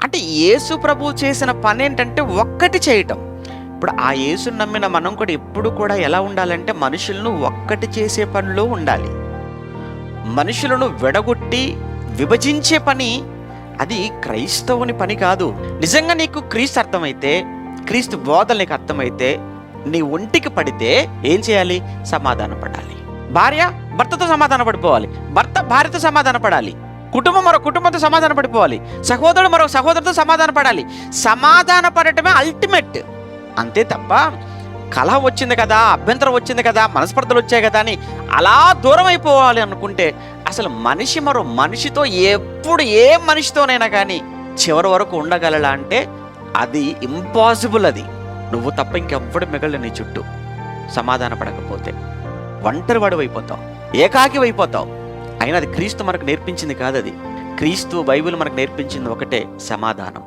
అంటే యేసు ప్రభువు చేసిన పని ఏంటంటే ఒక్కటి చేయటం. ఇప్పుడు ఆ యేసుని నమ్మిన మనం కూడా ఎప్పుడు కూడా ఎలా ఉండాలంటే మనుషులను ఒక్కటి చేసే పనిలో ఉండాలి. మనుషులను విడగొట్టి విభజించే పని అది క్రైస్తవుని పని కాదు. నిజంగా నీకు క్రీస్తు అర్థమైతే, క్రీస్తు బోధలు నీకు అర్థమైతే, నీ ఒంటికి పడితే ఏం చేయాలి? సమాధాన పడాలి. భార్య భర్తతో సమాధాన పడిపోవాలి, భర్త భార్యతో సమాధాన పడాలి, కుటుంబం మరో కుటుంబంతో సమాధాన పడిపోవాలి, సహోదరుడు మరో సహోదరుతో సమాధాన పడాలి. సమాధాన పడటమే అల్టిమేట్. అంతే తప్ప కలహ వచ్చింది కదా, అభ్యంతరం వచ్చింది కదా, మనస్పర్ధలు వచ్చాయి కదా అని అలా దూరం అయిపోవాలి అనుకుంటే అసలు మనిషి మరో మనిషితో ఎప్పుడు ఏ మనిషితోనైనా కానీ చివరి వరకు ఉండగలలా అంటే అది ఇంపాసిబుల్. అది నువ్వు తప్ప ఇంకెవ్వడు మిగలడు నీ చుట్టూ. సమాధాన పడకపోతే ఒంటరి వాడు అయిపోతావు, ఏకాకి అయిపోతావు. అయినా అది క్రీస్తు మనకు నేర్పించింది కాదు. అది క్రీస్తు బైబిల్ మనకు నేర్పించింది ఒకటే, సమాధానం.